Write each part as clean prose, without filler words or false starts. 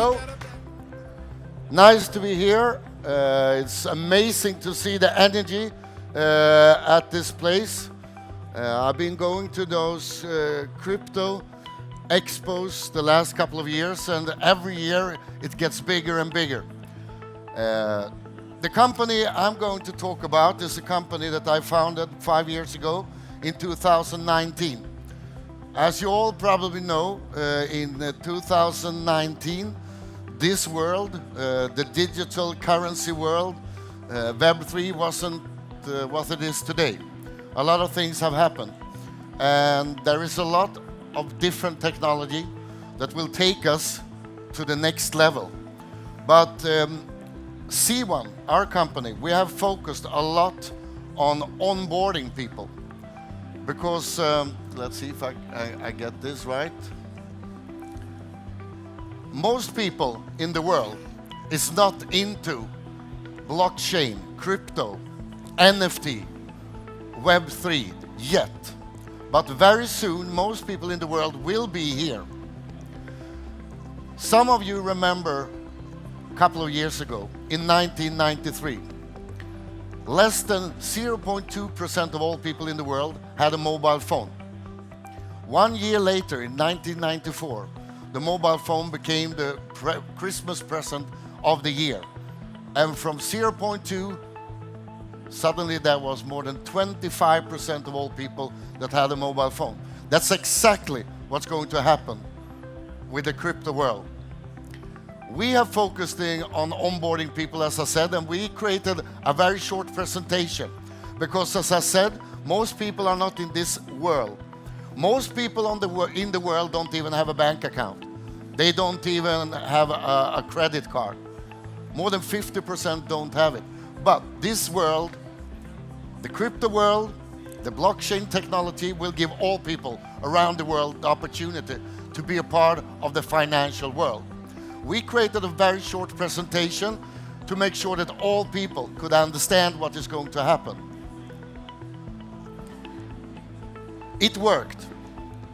Hello. Nice to be here. It's amazing to see the energy at this place. I've been going to those crypto expos the last couple of years, and every year it gets bigger and bigger. The company I'm going to talk about is a company that I founded 5 years ago in 2019. As you all probably know, in 2019, this world, the digital currency world, Web3 wasn't what it is today. A lot of things have happened, and there is a lot of different technology that will take us to the next level. But C1, our company, we have focused a lot on onboarding people because, let's see if I get this right. Most people in the world is not into blockchain, crypto, NFT, Web3 yet. But very soon, most people in the world will be here. Some of you remember a couple of years ago, in 1993, less than 0.2% of all people in the world had a mobile phone. 1 year later, in 1994, the mobile phone became the Christmas present of the year. And from 0.2, suddenly there was more than 25% of all people that had a mobile phone. That's exactly what's going to happen with the crypto world. We have focused on onboarding people, as I said, and we created a very short presentation because, as I said, most people are not in this world. Most people in the world don't even have a bank account. They don't even have a credit card. More than 50% don't have it. But this world, the crypto world, the blockchain technology will give all people around the world the opportunity to be a part of the financial world. We created a very short presentation to make sure that all people could understand what is going to happen. It worked.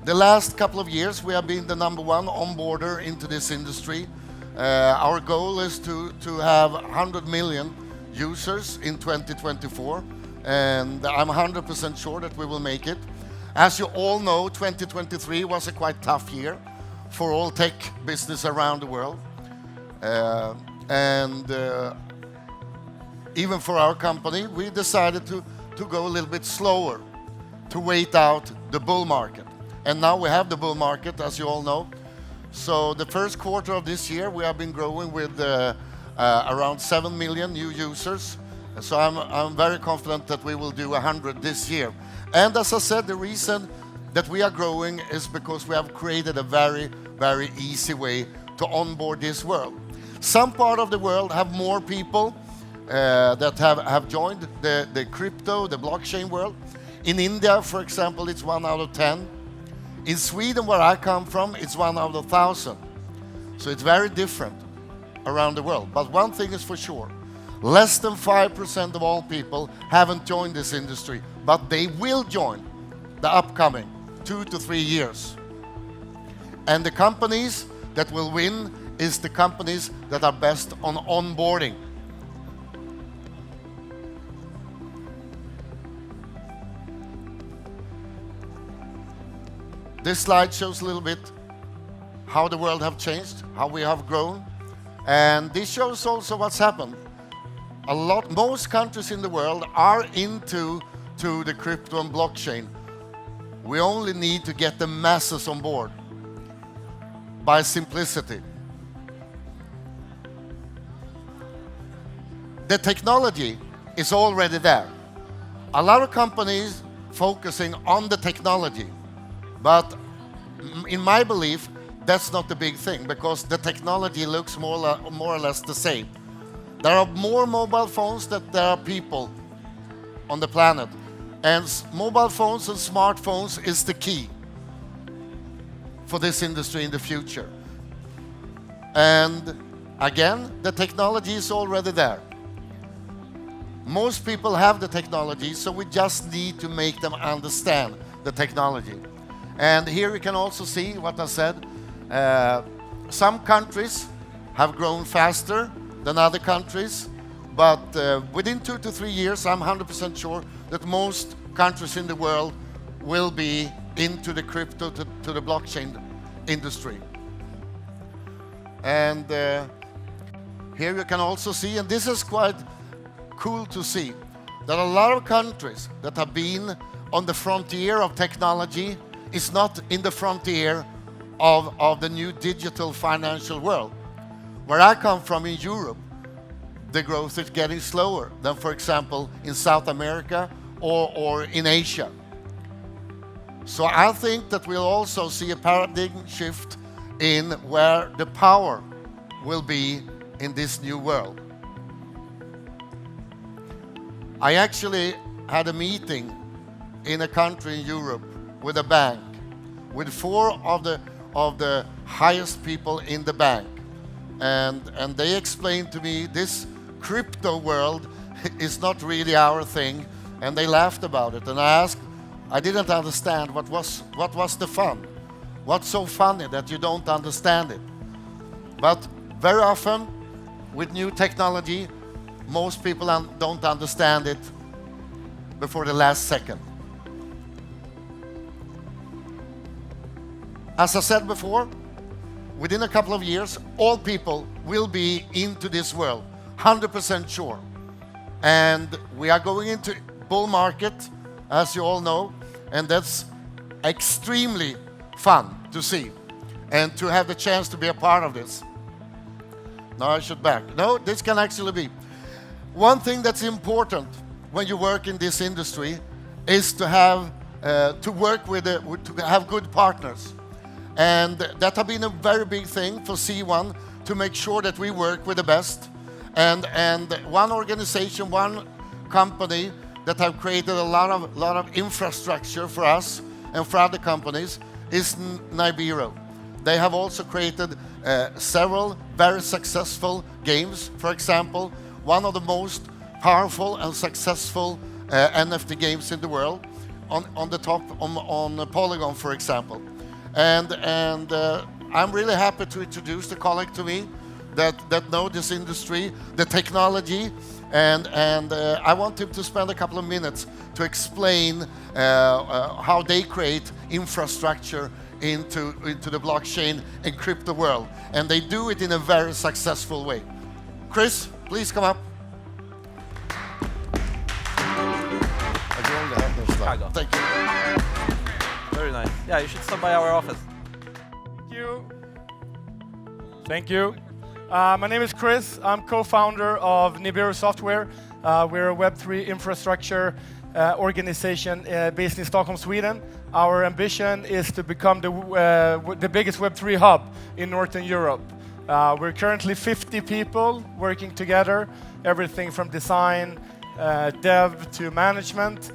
The last couple of years we have been the #1 onboarder into this industry. Our goal is to have 100 million users in 2024, and I'm 100% sure that we will make it. As you all know, 2023 was a quite tough year for all tech business around the world, and even for our company, we decided to go a little bit slower, to wait out the bull market. And now we have the bull market, as you all know. So the first quarter of this year, we have been growing with around 7 million new users. So I'm very confident that we will do 100 this year. And as I said, the reason that we are growing is because we have created a very, very easy way to onboard this world. Some part of the world have more people that have joined the crypto, the blockchain world. In India, for example, it's 1 out of 10. In Sweden, where I come from, it's 1 out of 1,000. So it's very different around the world. But one thing is for sure, less than 5% of all people haven't joined this industry, but they will join the upcoming 2 to 3 years. And the companies that will win is the companies that are best on onboarding. This slide shows a little bit how the world have changed, how we have grown, and this shows also what's happened. Most countries in the world are into the crypto and blockchain. We only need to get the masses on board by simplicity. The technology is already there. A lot of companies focusing on the technology, but in my belief, that's not the big thing because the technology looks more or less the same. There are more mobile phones than there are people on the planet. And mobile phones and smartphones is the key for this industry in the future. And again, the technology is already there. Most people have the technology, so we just need to make them understand the technology. And here you can also see what I said. Some countries have grown faster than other countries, but within 2 to 3 years, I'm 100% sure that most countries in the world will be into the crypto to the blockchain industry. And here you can also see, and this is quite cool to see, that a lot of countries that have been on the frontier of technology is not in the frontier of the new digital financial world. Where I come from in Europe, the growth is getting slower than, for example, in South America or in Asia. So I think that we'll also see a paradigm shift in where the power will be in this new world. I actually had a meeting in a country in Europe with a bank, with 4 of the highest people in the bank. And they explained to me this crypto world is not really our thing, and they laughed about it. And I didn't understand what was the fun. What's so funny that you don't understand it? But very often, with new technology, most people don't understand it before the last second. As I said before, within a couple of years, all people will be into this world, 100% sure. And we are going into bull market, as you all know, and that's extremely fun to see and to have the chance to be a part of this. Now I should back. No, this can actually be. One thing that's important when you work in this industry is to have to have good partners. And that has been a very big thing for C1 to make sure that we work with the best. And one organization, one company that have created a lot of infrastructure for us and for other companies is Nibiru. They have also created several very successful games. For example, one of the most powerful and successful NFT games in the world on the top on Polygon, for example. And I'm really happy to introduce the colleague to me that know this industry, the technology, and I want him to spend a couple of minutes to explain how they create infrastructure into the blockchain and crypto world, and they do it in a very successful way. Chris, please come up. Thank you. Very nice. Yeah, you should stop by our office. Thank you. Thank you. My name is Chris. I'm co-founder of Nibiru Software. We're a Web3 infrastructure organization based in Stockholm, Sweden. Our ambition is to become the biggest Web3 hub in Northern Europe. We're currently 50 people working together, everything from design, dev to management.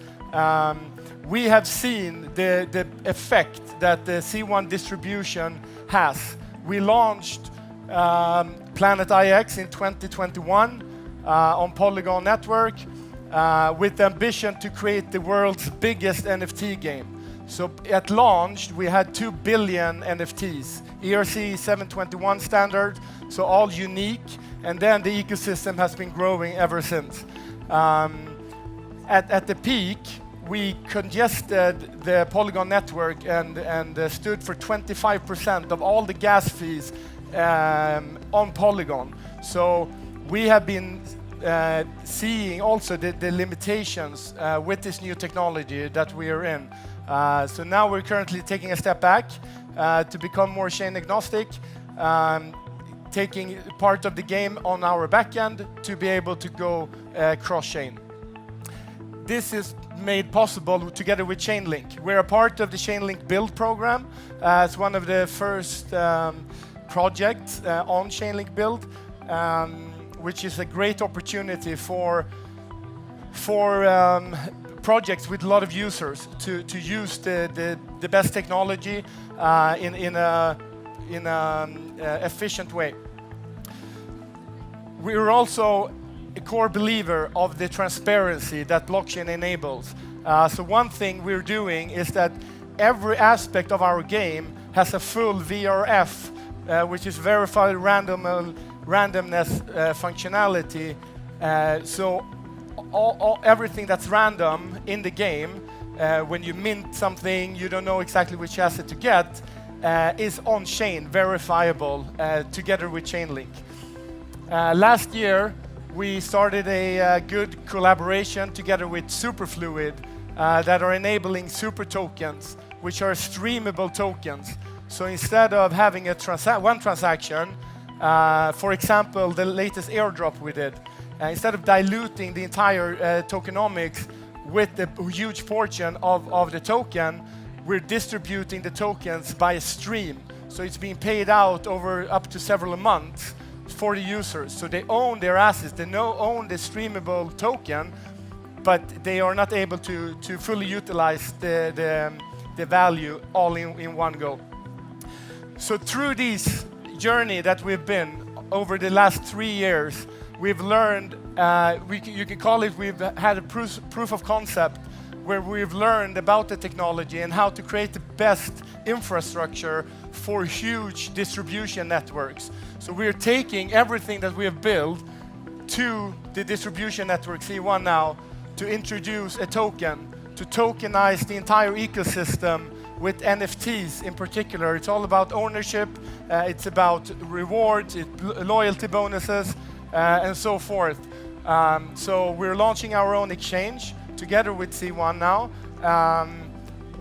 We have seen the effect that the C1 distribution has. We launched Planet IX in 2021 on Polygon Network with the ambition to create the world's biggest NFT game. So at launch, we had 2 billion NFTs, ERC 721 standard, so all unique, and then the ecosystem has been growing ever since. At the peak, we congested the Polygon network and stood for 25% of all the gas fees on Polygon. So we have been seeing also the limitations with this new technology that we are in. So now we're currently taking a step back to become more chain agnostic, taking part of the game on our backend to be able to go cross-chain. This is made possible together with Chainlink. We're a part of the Chainlink build program. It's one of the first projects on Chainlink build, which is a great opportunity for projects with a lot of users to use the best technology in an efficient way. We're also a core believer of the transparency that blockchain enables. So one thing we're doing is that every aspect of our game has a full VRF, which is verified randomness functionality. So everything that's random in the game, when you mint something, you don't know exactly which asset to get, is on-chain, verifiable, together with Chainlink. Last year, we started a good collaboration together with Superfluid that are enabling super tokens, which are streamable tokens. So instead of having a one transaction, for example, the latest airdrop we did, instead of diluting the entire tokenomics with the huge portion of the token, we're distributing the tokens by a stream. So it's being paid out over up to several months for the users. So they own their assets, they own the streamable token, but they are not able to fully utilize the value all in one go. So through this journey that we've been over the last 3 years, we've learned, you can call it, we've had a proof of concept where we've learned about the technology and how to create the best infrastructure for huge distribution networks. So we're taking everything that we have built to the distribution network C1 now to introduce a token, to tokenize the entire ecosystem with NFTs in particular. It's all about ownership, it's about rewards, loyalty bonuses, and so forth. So we're launching our own exchange together with C1 now,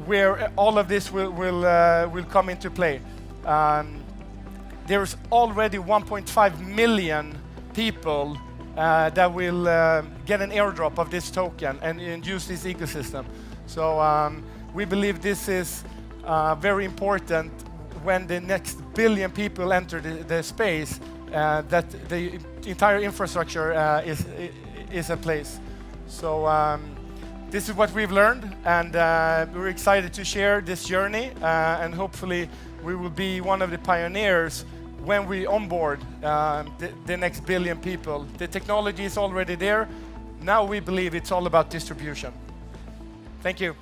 where all of this will come into play. There's already 1.5 million people that will get an airdrop of this token and use this ecosystem. So we believe this is very important when the next billion people enter the space, that the entire infrastructure is in place. So this is what we've learned, and we're excited to share this journey, and hopefully we will be one of the pioneers when we onboard the next billion people. The technology is already there. Now we believe it's all about distribution. Thank you.